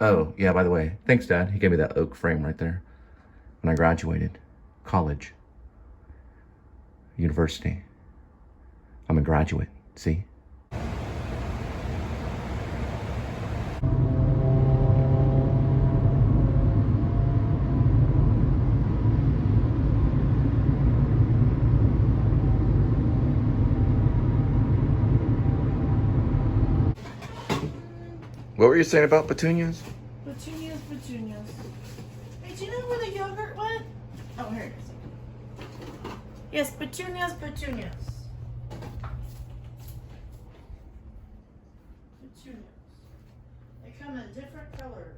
Oh, yeah, by the way, thanks, Dad. He gave me that oak frame right there when I graduated college, university. I'm a graduate, see? What were you saying about petunias? Petunias, petunias. Hey, do you know where the yogurt went? Oh, here it is. Yes, petunias, petunias. Petunias. They come in different colors.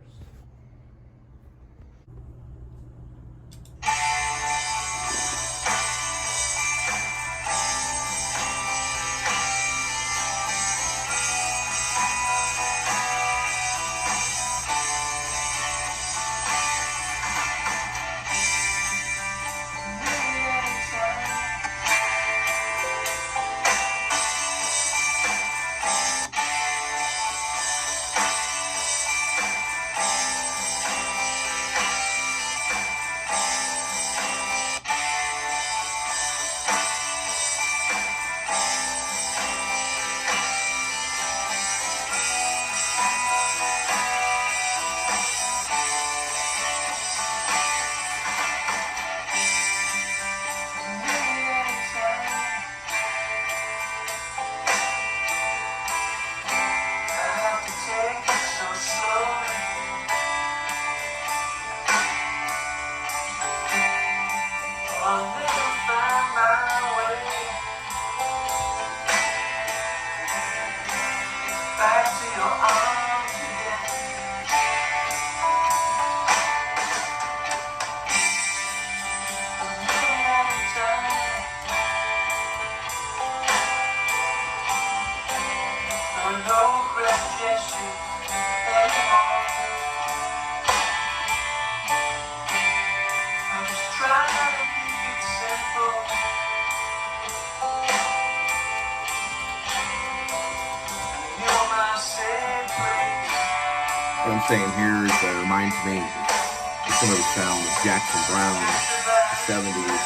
What I'm saying here is reminds me of some of the sound of Jackson Brown in the 70s.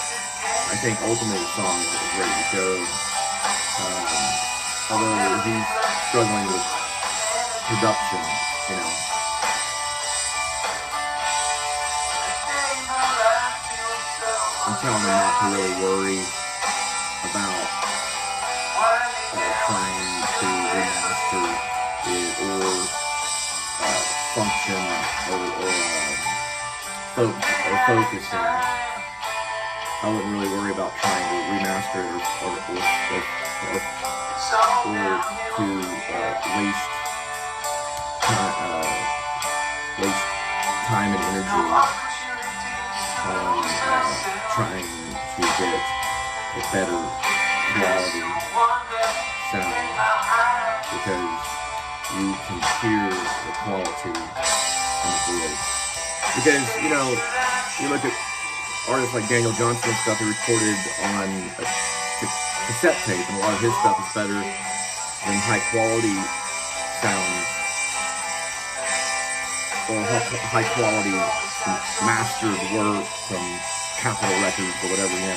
I think ultimately the song is ready to go. Although he's struggling with production, you know. I'm telling him not to really worry about trying to remaster it or function or focusing. I wouldn't really worry about trying to remaster it or to waste time and energy on trying to get a better quality sound, because you can hear the quality in the voice. Because, you know, you look at artists like Daniel Johnston and stuff, he recorded on a cassette tape, and a lot of his stuff is better than high quality sounds or high quality mastered work from Capitol Records or whatever. Yeah,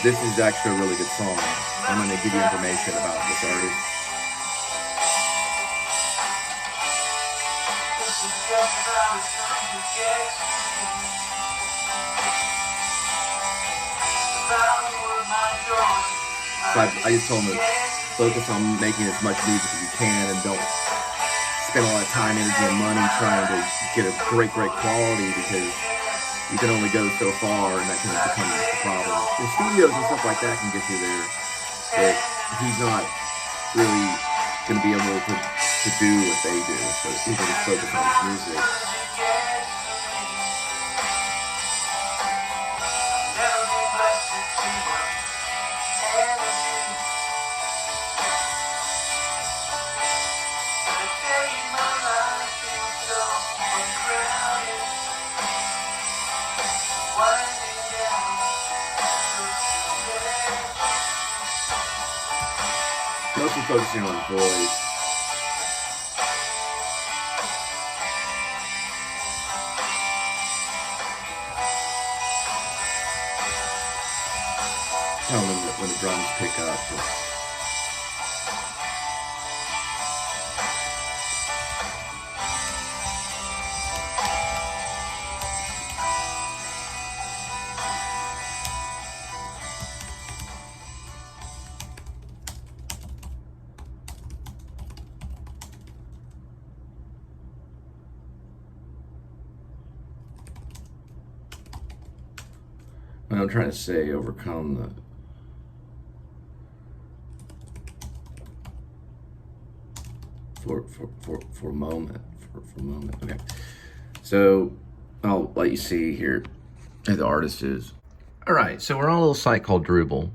this is actually a really good song. I'm going to give you information about this artist. So I just told him to focus on making as much music as you can and don't spend a lot of time, energy, and money trying to get a great quality, because you can only go so far, and that can become a problem. The studios and stuff like that can get you there, but he's not really going to be able to do what they do, so he's going to focus on his music. Mostly focusing on his voice. pick up. What I'm trying to say, overcome the for a moment, for a moment. Okay, so I'll let you see here who the artist is. All right, so we're on a little site called Drupal.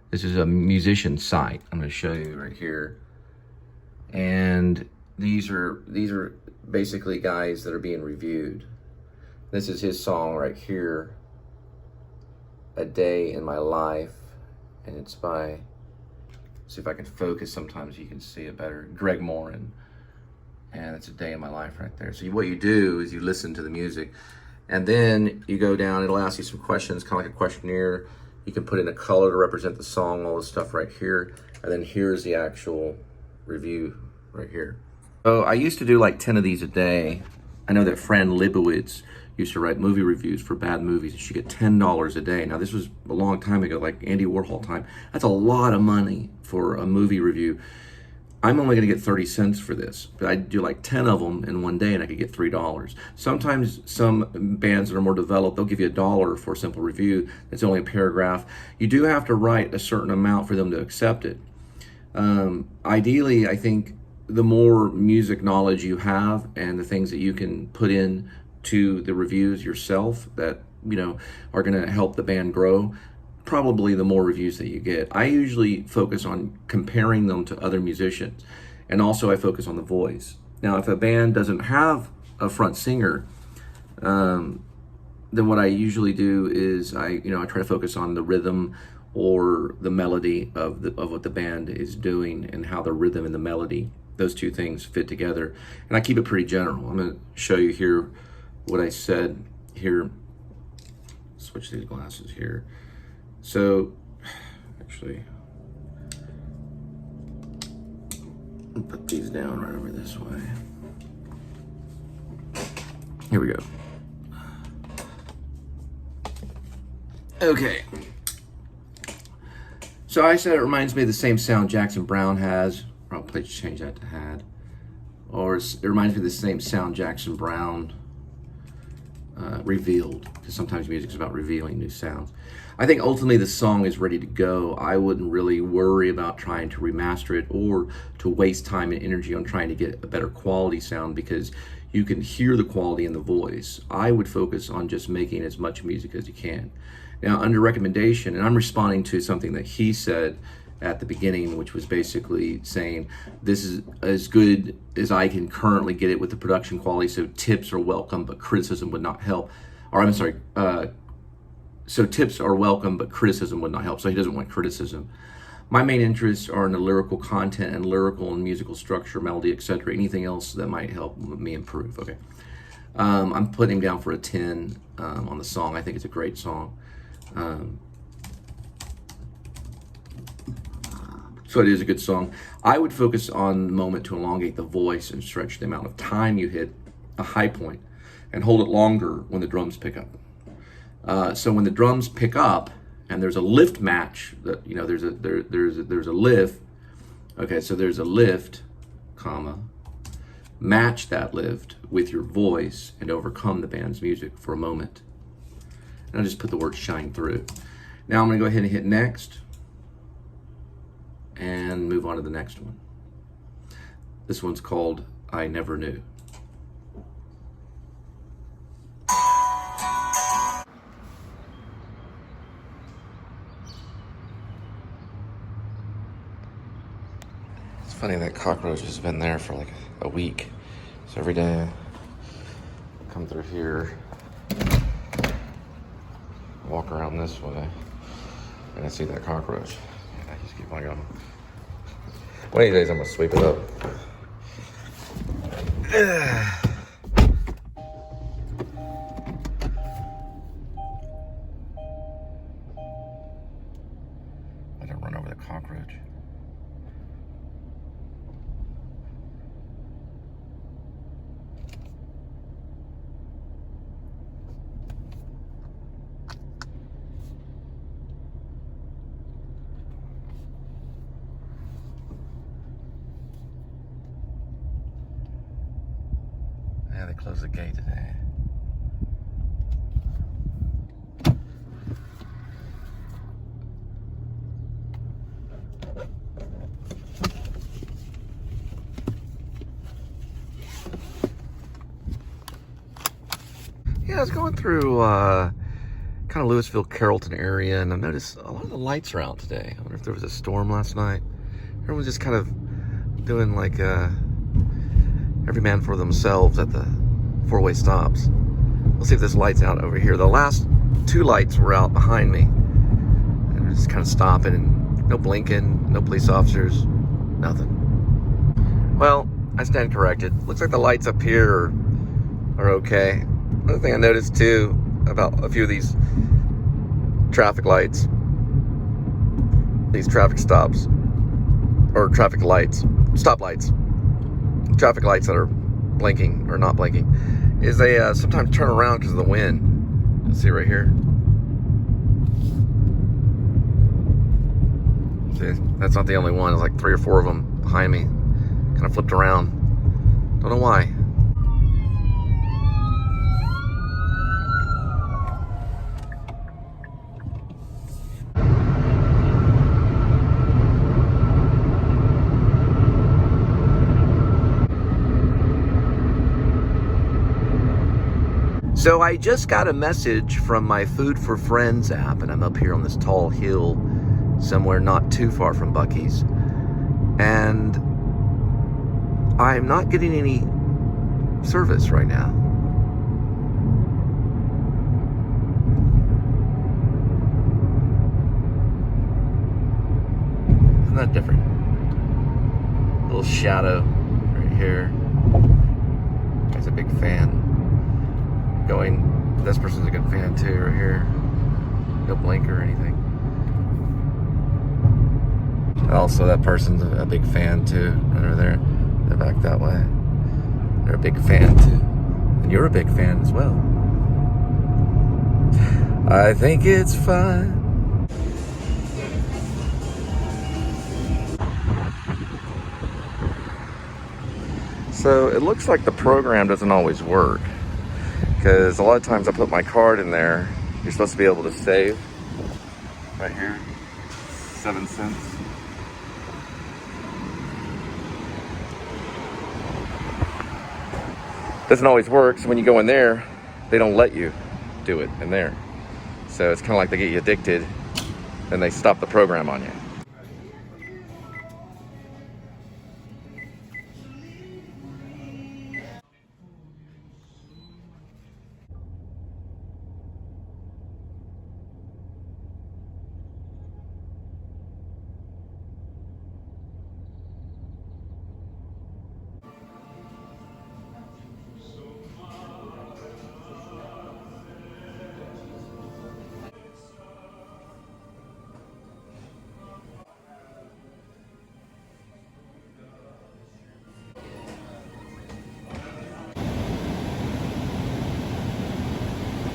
This is a musician site. I'm going to show you right here, and these are basically guys that are being reviewed. This is his song right here, A Day in My Life, and it's by, see if I can focus sometimes you can see it better, Greg Morin, and it's A Day in My Life right there. So what you do is you listen to the music, and then you go down, it'll ask you some questions, kind of like a questionnaire. You can put in a color to represent the song, all this stuff right here, and then here's the actual review right here. So I used to do like 10 of these a day. I know that Fran Lebowitz used to write movie reviews for bad movies. She get $10 a day. Now this was a long time ago, like Andy Warhol time. That's a lot of money for a movie review. I'm only gonna get 30 cents for this, but I do like 10 of them in one day and I could get $3. Sometimes some bands that are more developed, they'll give you $1 for a simple review. It's only a paragraph. You do have to write a certain amount for them to accept it. Ideally, I think the more music knowledge you have and the things that you can put in to the reviews yourself that, you know, are going to help the band grow, probably the more reviews that you get. I usually focus on comparing them to other musicians, and also I focus on the voice. Now, if a band doesn't have a front singer, then what I usually do is I try to focus on the rhythm or the melody of what the band is doing and how the rhythm and the melody, those two things fit together. And I keep it pretty general. I'm going to show you here what I said here. Switch these glasses here. So, actually, I'll put these down right over this way. Here we go. Okay. So I said it reminds me of the same sound Jackson Browne has. I'll probably change that to had. Or it reminds me of the same sound Jackson Browne revealed, because sometimes music is about revealing new sounds. I think ultimately the song is ready to go. I wouldn't really worry about trying to remaster it or to waste time and energy on trying to get a better quality sound, because you can hear the quality in the voice. I would focus on just making as much music as you can. Now, under recommendation, and I'm responding to something that he said at the beginning, which was basically saying, this is as good as I can currently get it with the production quality, so tips are welcome, but criticism would not help. Or I'm sorry, so tips are welcome, but criticism would not help. So he doesn't want criticism. My main interests are in the lyrical content and lyrical and musical structure, melody, etc. Anything else that might help me improve. Okay, I'm putting him down for a 10 on the song. I think it's a great song. So it is a good song. I would focus on the moment to elongate the voice and stretch the amount of time you hit a high point, and hold it longer when the drums pick up. So when the drums pick up and there's a lift match, that there's a lift. Okay, so there's a lift, comma, match that lift with your voice and overcome the band's music for a moment. And I'll just put the word shine through. Now I'm gonna go ahead and hit next and move on to the next one. This one's called I Never Knew. It's funny, that cockroach has been there for like a week. So every day I come through here, walk around this way, and I see that cockroach. I just keep on going. One of these days I'm gonna sweep it up. I don't run over the cockroach. Yeah, they closed the gate today. Yeah, I was going through kind of Louisville, Carrollton area, and I noticed a lot of the lights are out today. I wonder if there was a storm last night. Everyone's just kind of doing like every man for themselves at the four-way stops. We'll see if this light's out over here. The last two lights were out behind me. And we're just kind of stopping and no blinking, no police officers, nothing. Well, I stand corrected. Looks like the lights up here are okay. Another thing I noticed too about a few of these traffic lights, these traffic stops, or traffic lights, stoplights, traffic lights that are blinking or not blinking, is they sometimes turn around because of the wind. You'll see right here. See, that's not the only one. There's like 3 or 4 of them behind me. Kind of flipped around. Don't know why. So I just got a message from my Food for Friends app, and I'm up here on this tall hill somewhere not too far from Buc-ee's. And I'm not getting any service right now. Isn't that different? Little shadow right here. Guy's a big fan. This person's a good fan too, right here. No blinker or anything. Also, that person's a big fan too, right over there. They're back that way. They're a big fan too. And you're a big fan as well. I think it's fine. So it looks like the program doesn't always work, because a lot of times I put my card in there. You're supposed to be able to save right here, 7 cents. Doesn't always work, so when you go in there, they don't let you do it in there. So it's kind of like they get you addicted and they stop the program on you.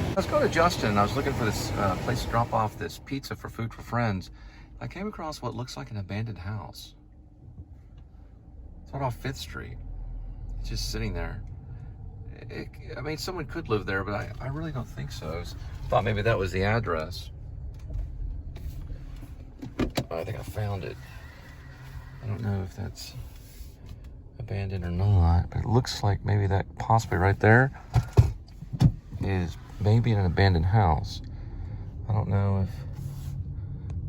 I was going to Justin. I was looking for this place to drop off this pizza for Food for Friends. I came across what looks like an abandoned house. It's right off 5th Street. It's just sitting there. I mean, someone could live there, but I really don't think so. Thought maybe that was the address. I think I found it. I don't know if that's abandoned or not, but it looks like maybe that possibly right there is maybe an abandoned house. I don't know if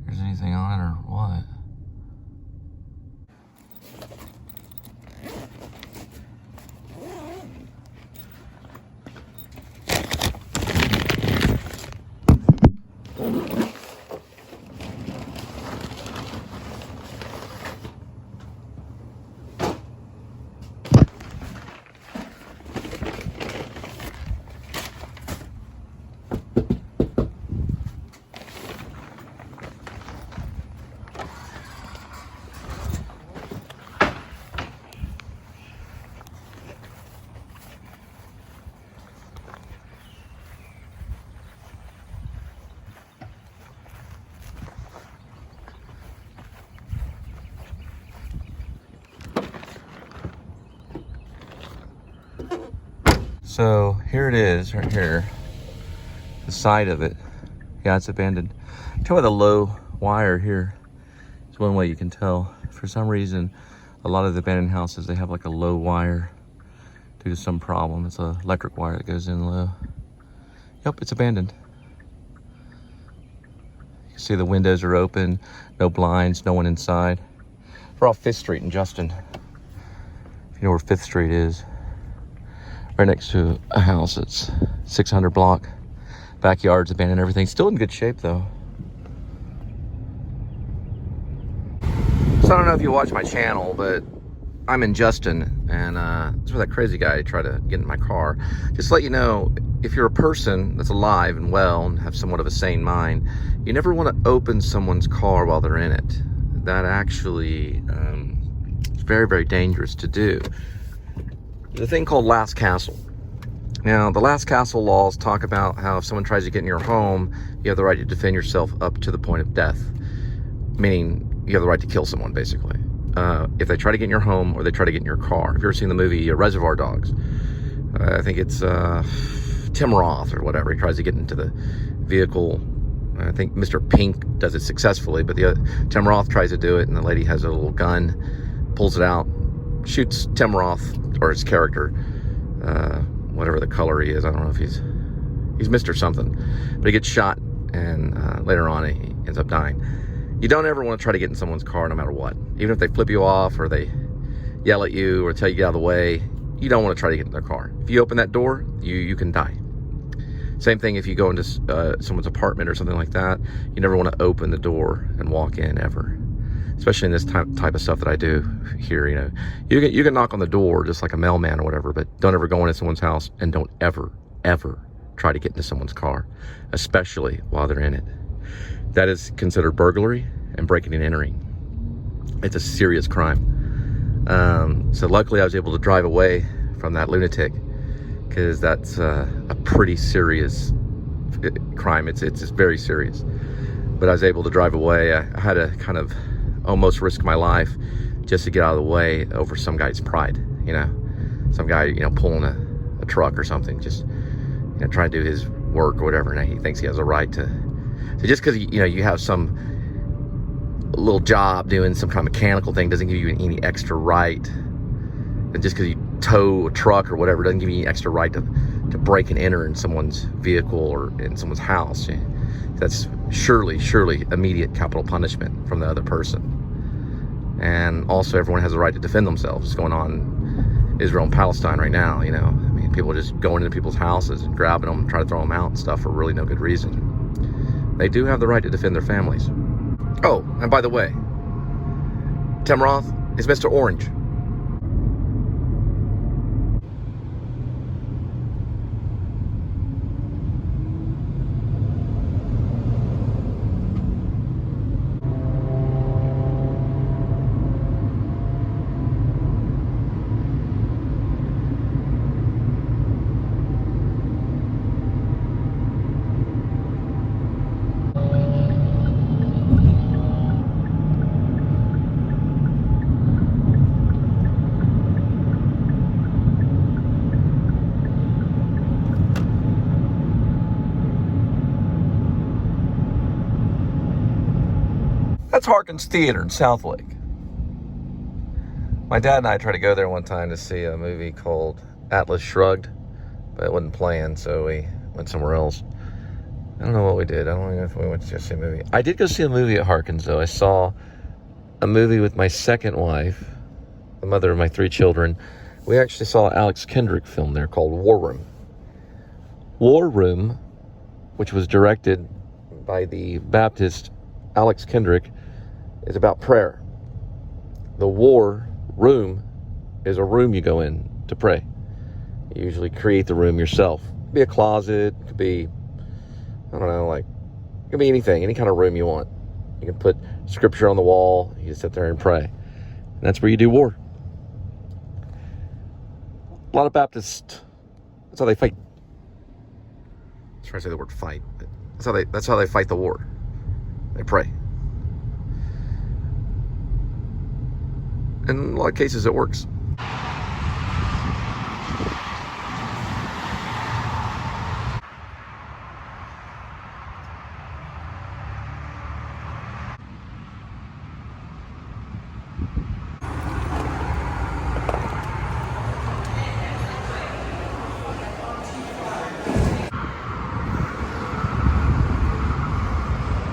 there's anything on it or what. So here it is, right here. The side of it. Yeah, it's abandoned. Tell by the low wire here. It's one way you can tell. For some reason, a lot of the abandoned houses, they have like a low wire due to some problem. It's an electric wire that goes in low. Yep, it's abandoned. You can see the windows are open, no blinds, no one inside. We're off 5th Street in Justin. If you know where 5th Street is. Right next to a house that's 600 block. Backyard's abandoned, everything. Still in good shape though. So I don't know if you watch my channel, but I'm in Justin, and that's where that crazy guy tried to get in my car. Just to let you know, if you're a person that's alive and well and have somewhat of a sane mind, you never want to open someone's car while they're in it. That actually is very, very dangerous to do. There's a thing called last castle. Now, the last castle laws talk about how if someone tries to get in your home, you have the right to defend yourself up to the point of death. Meaning, you have the right to kill someone, basically. If they try to get in your home or they try to get in your car. If you've ever seen the movie Reservoir Dogs, I think it's Tim Roth or whatever. He tries to get into the vehicle. I think Mr. Pink does it successfully, but Tim Roth tries to do it, and the lady has a little gun, pulls it out, shoots Tim Roth, or his character, whatever the color he is. I don't know if he's Mr. something, but he gets shot, and later on he ends up dying. You don't ever want to try to get in someone's car no matter what. Even if they flip you off or they yell at you or tell you to get out of the way, you don't want to try to get in their car. If you open that door, you can die. Same thing if you go into someone's apartment or something like that. You never want to open the door and walk in ever. Especially in this type of stuff that I do here, you know. You can knock on the door just like a mailman or whatever, but don't ever go into someone's house, and don't ever, ever try to get into someone's car, especially while they're in it. That is considered burglary and breaking and entering. It's a serious crime. So luckily I was able to drive away from that lunatic, because that's a pretty serious crime. It's very serious. But I was able to drive away. I had to kind of almost risk my life just to get out of the way over some guy's pride, you know. Some guy, you know, pulling a truck or something, just, you know, trying to do his work or whatever, and he thinks he has a right to. So just because, you know, you have some little job doing some kind of mechanical thing doesn't give you any extra right. And just because you tow a truck or whatever doesn't give you any extra right to break and enter in someone's vehicle or in someone's house. That's surely immediate capital punishment from the other person. And also everyone has a right to defend themselves. It's going on in Israel and Palestine right now, you know. I mean, people are just going into people's houses and grabbing them and trying to throw them out and stuff for really no good reason. They do have the right to defend their families. Oh, and by the way, Tim Roth is Mr. Orange. That's Harkins Theater in Southlake. My dad and I tried to go there one time to see a movie called Atlas Shrugged, but it wasn't playing, so we went somewhere else. I don't know what we did. I don't know if we went to go see a movie. I did go see a movie at Harkins, though. I saw a movie with my second wife, the mother of my 3 children. We actually saw an Alex Kendrick film there called War Room. War Room, which was directed by the Baptist Alex Kendrick, is about prayer. The war room is a room you go in to pray. You usually create the room yourself. It could be a closet, it could be, I don't know, like, it could be anything, any kind of room you want. You can put scripture on the wall, you can sit there and pray. And that's where you do war. A lot of Baptists, that's how they fight. I was trying to say the word fight, but that's how they fight the war. They pray. In a lot of cases, it works.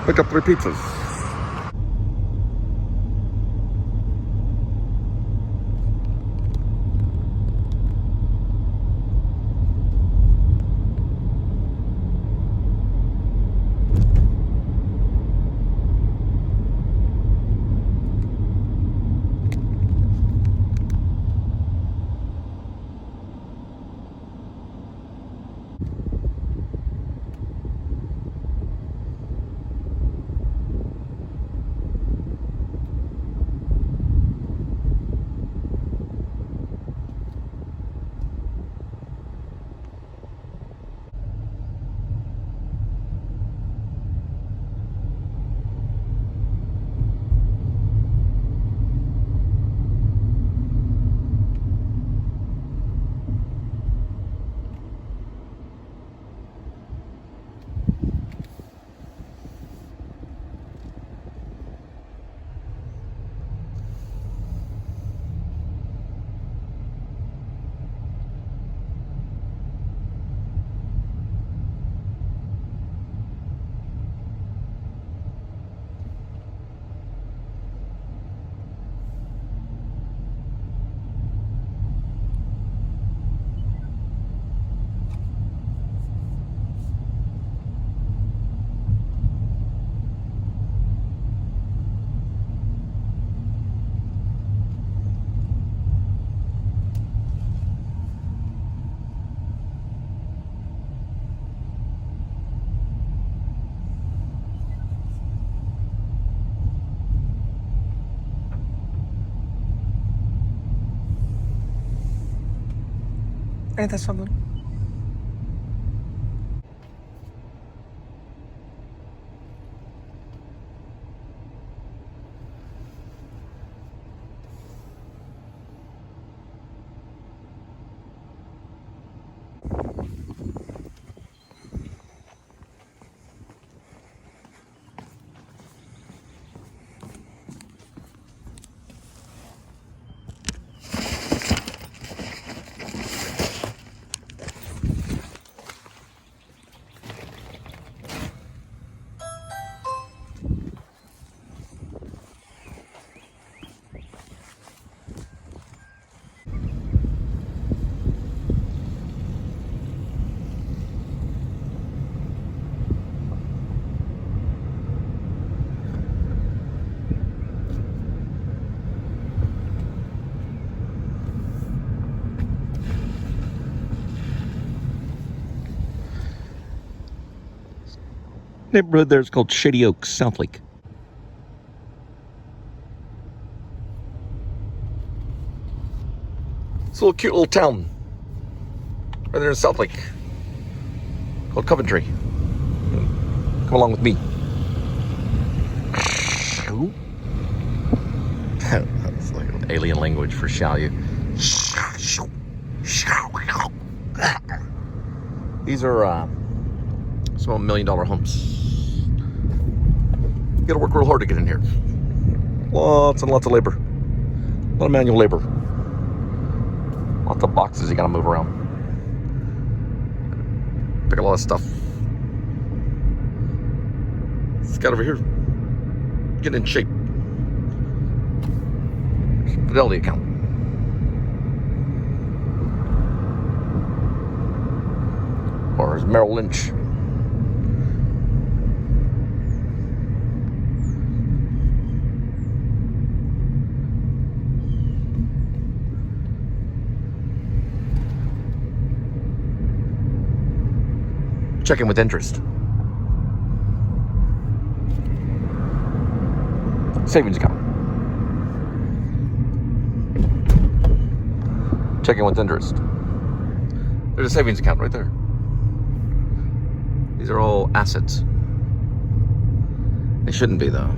Picked up 3 pizzas. Ain't that something? Neighborhood there is called Shady Oaks, South Lake. It's a little cute little town right there in South Lake called Coventry. Come along with me. That's like an alien language for shall you. These are some $1 million homes. You gotta work real hard to get in here. Lots and lots of labor. A lot of manual labor. Lots of boxes you gotta move around. Pick a lot of stuff. This guy over here, getting in shape. Fidelity account. Or is Merrill Lynch. Checking with interest. Savings account. Checking with interest. There's a savings account right there. These are all assets. They shouldn't be, though.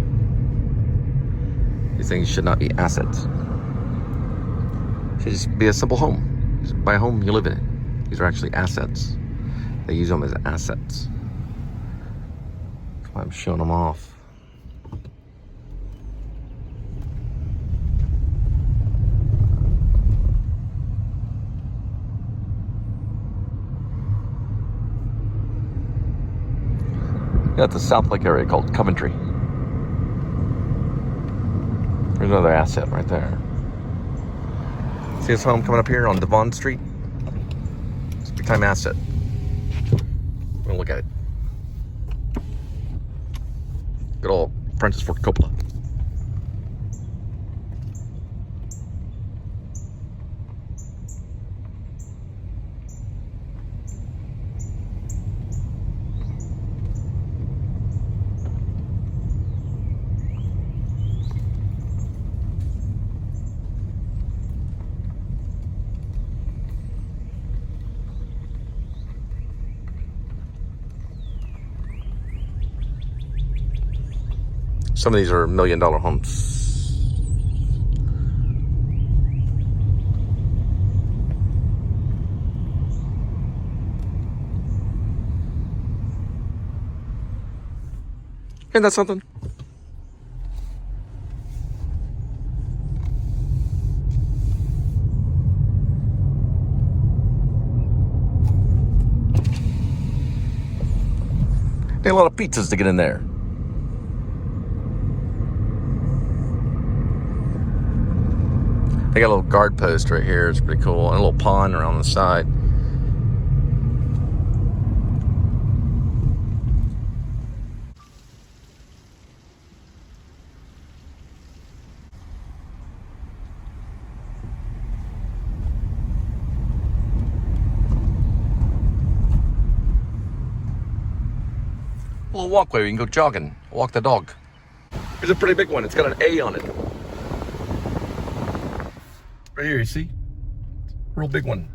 These things should not be assets. It should just be a simple home. Just buy a home, you live in it. These are actually assets. They use them as assets. That's why I'm showing them off. Got the South Lake area called Coventry. There's another asset right there. See this home coming up here on Devon Street? It's a big time asset. We're gonna look at it. Good old Francis Ford Coppola. Some of these are $1 million homes. Isn't that something? Need a lot of pizzas to get in there. They got a little guard post right here. It's pretty cool. And a little pond around the side. A little walkway where you can go jogging, walk the dog. Here's a pretty big one. It's got an A on it. Right here, you see? Real big one.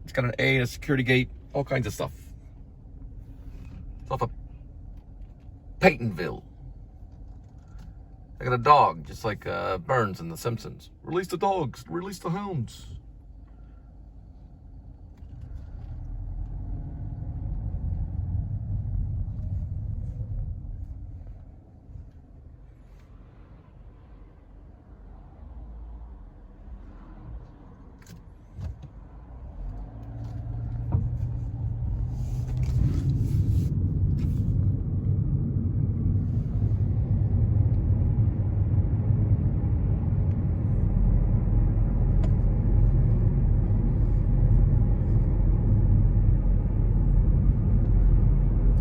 It's got an A and a security gate, all kinds of stuff. It's off of Peytonville. I got a dog, just like Burns in The Simpsons. Release the dogs, release the hounds.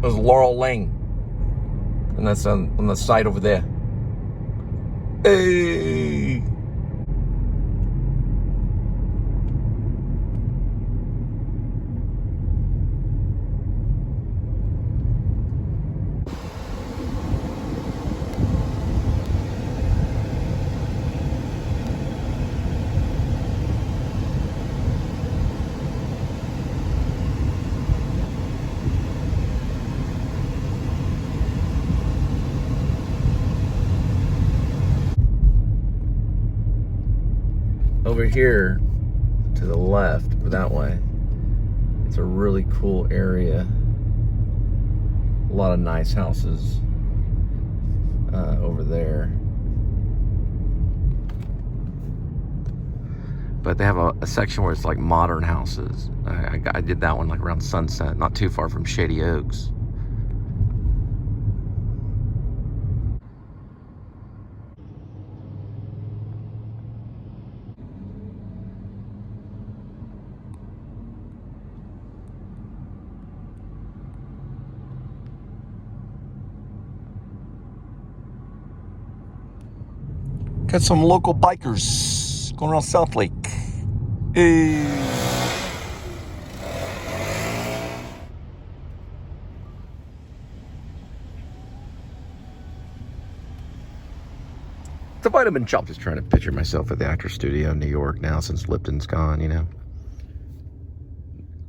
There's Laurel Lane. And that's on the side over there. Hey! Over here to the left, but that way, it's a really cool area. A lot of nice houses over there. But they have a section where it's like modern houses. I did that one like around sunset, not too far from Shady Oaks. Got some local bikers going around South Lake. Hey. The Vitamin Shop. Just trying to picture myself at the Actors Studio in New York now since Lipton's gone, you know.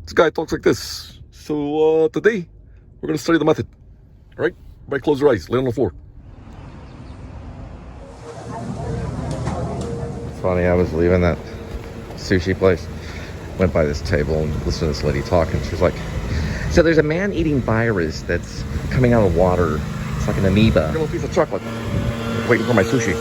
This guy talks like this. So today, we're going to study the method. All right? Everybody close your eyes. Lay on the floor. Funny, I was leaving that sushi place, went by this table and listened to this lady talking. She was like, so there's a man-eating virus that's coming out of water. It's like an amoeba. I got a little piece of chocolate. Waiting for my sushi.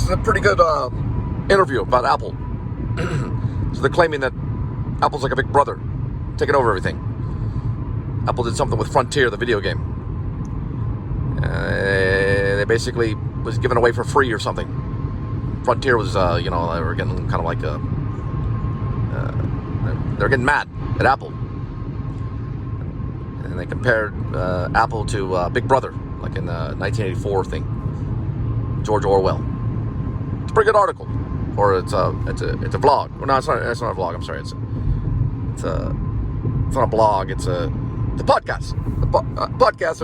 is a pretty good interview about Apple. So they're claiming that Apple's like a big brother, taking over everything. Apple did something with Frontier, the video game. They basically was given away for free or something. Frontier was, they were getting kind of like they're getting mad at Apple. And they compared Apple to Big Brother, like in the 1984 thing. George Orwell. It's a pretty good article, or it's a vlog. Well, no, it's not a vlog. I'm sorry. It's not a blog. It's a podcast. Podcast.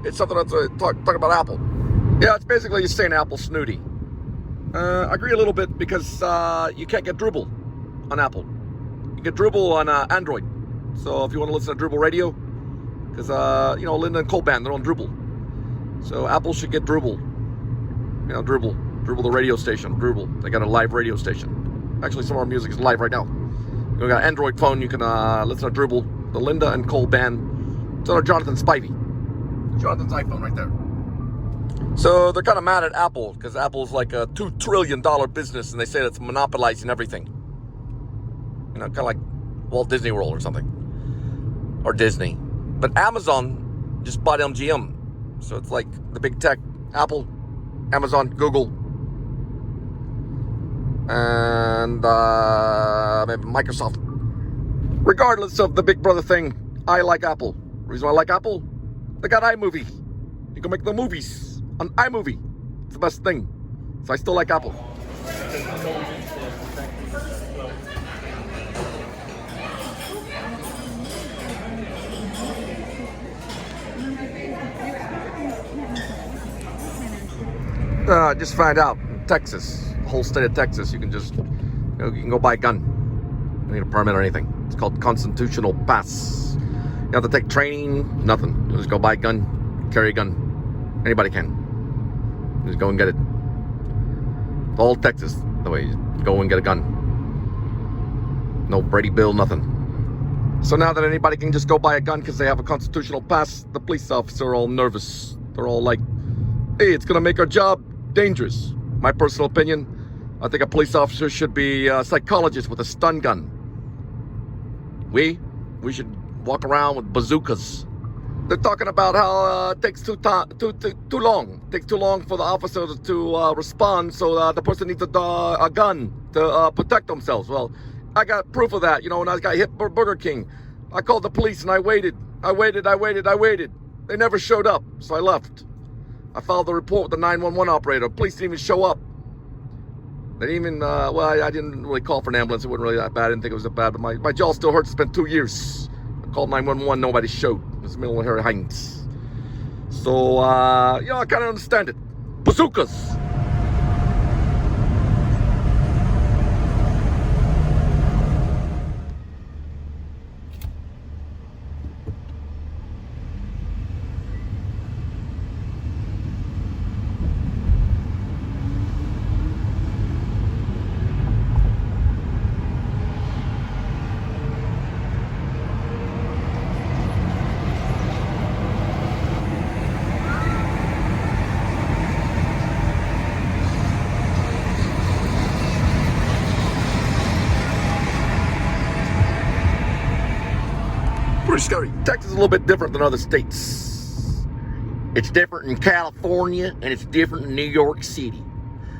It's something that's talking about Apple. Yeah, it's basically just saying Apple snooty. I agree a little bit because you can't get Drupal on Apple. You get Drupal on Android. So if you want to listen to Drupal radio, because Linda and Cole Band, they're on Drupal. So Apple should get Drupal. Drupal the radio station. Drupal. They got a live radio station. Actually, some of our music is live right now. You got an Android phone. You can listen to Drupal. The Linda and Cole Band. It's on Jonathan Spivey. Jonathan's iPhone right there. So they're kind of mad at Apple because Apple's like a $2 trillion business, and they say it's monopolizing everything. Kind of like Walt Disney World or something, or Disney. But Amazon just bought MGM, so it's like the big tech: Apple, Amazon, Google, and maybe Microsoft. Regardless of the Big Brother thing, I like Apple. The reason why I like Apple, they got iMovie. You can make the movies on iMovie. It's the best thing. So I still like Apple. Just find out, Texas, the whole state of Texas, you can just, you can go buy a gun. You don't need a permit or anything. It's called constitutional pass. You don't have to take training, nothing. You just go buy a gun, carry a gun. Anybody can. Just go and get it. All Texas, the way you go and get a gun. No Brady Bill, nothing. So now that anybody can just go buy a gun because they have a constitutional pass, the police officers are all nervous. They're all like, hey, it's going to make our job dangerous. My personal opinion, I think a police officer should be a psychologist with a stun gun. We should walk around with bazookas. They're talking about how it takes too long. It takes too long for the officers to respond, so the person needs a gun to protect themselves. Well, I got proof of that. When I got hit by Burger King, I called the police and I waited. They never showed up, so I left. I filed the report with the 911 operator. Police didn't even show up. They didn't even, I didn't really call for an ambulance. It wasn't really that bad. I didn't think it was that bad, but my jaw still hurts. It's been 2 years. I called 911, nobody showed. It's the middle of Harry Hines. So, I kind of understand it. Bazookas. Pretty scary. Texas is a little bit different than other states. It's different in California, and it's different in New York City.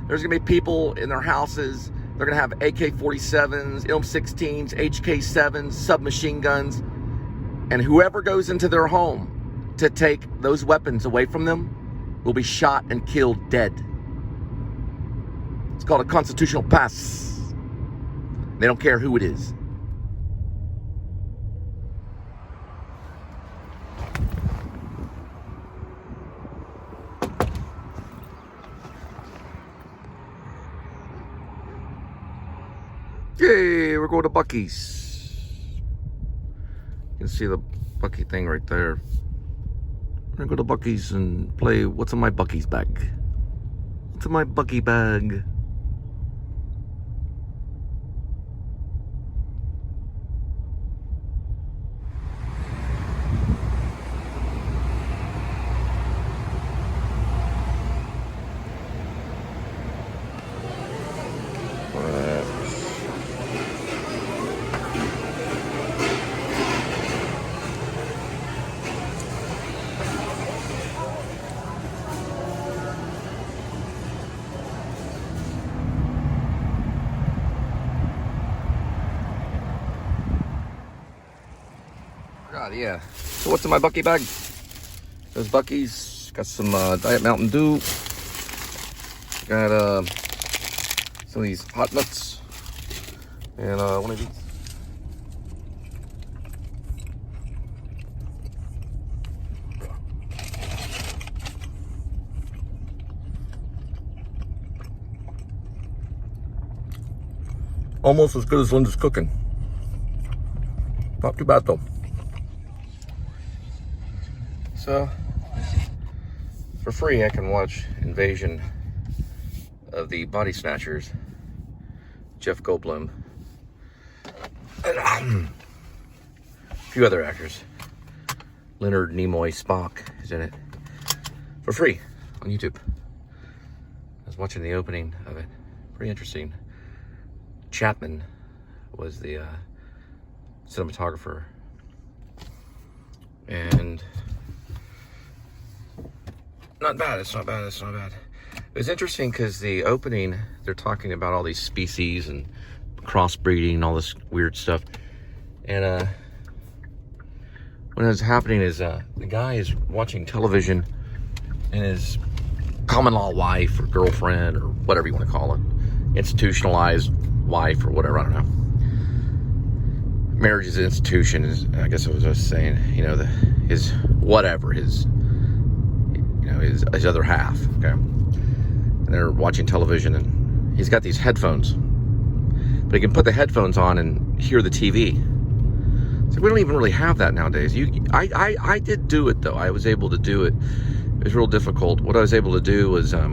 There's going to be people in their houses. They're going to have AK-47s, M16s, HK-7s, submachine guns. And whoever goes into their home to take those weapons away from them will be shot and killed dead. It's called a constitutional pass. They don't care who it is. Yay, we're going to Buc-ee's. You can see the Buc-ee thing right there. We're going to go to Buc-ee's and play What's in My Buc-ee's Bag? What's in my Buc-ee bag? God, yeah. So what's in my Bucky bag? There's Bucky's. Got some Diet Mountain Dew. Got some of these hot nuts. And one of these. Almost as good as Linda's cooking. Not too bad though. So, for free I can watch Invasion of the Body Snatchers, Jeff Goldblum, and a few other actors. Leonard Nimoy Spock is in it. For free on YouTube. I was watching the opening of it. Pretty interesting. Chapman was the cinematographer, and not bad. It's not bad. It was interesting because the opening, they're talking about all these species and crossbreeding, all this weird stuff, and when it was happening is the guy is watching television, and his common law wife or girlfriend or whatever you want to call it, institutionalized wife or whatever, I don't know. Marriage is an institution, I guess it was us saying, you know, his other half, okay? And they're watching television, and he's got these headphones, but he can put the headphones on and hear the TV. So we don't even really have that nowadays. I did do it though. I was able to do it. It was real difficult. What I was able to do was, I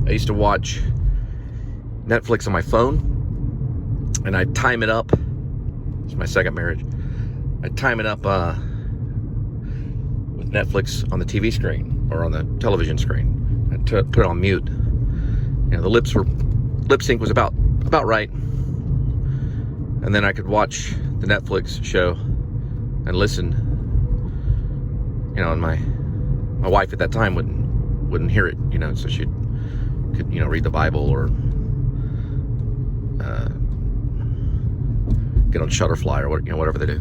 used to watch Netflix on my phone, and I'd time it up. It's my second marriage. I'd time it up with Netflix on the TV screen or on the television screen. I'd put it on mute. You know, the lip sync was about right, and then I could watch the Netflix show and listen. You know, and my wife at that time wouldn't hear it. You know, so she could, you know, read the Bible or get on Shutterfly or what, you know, whatever they do.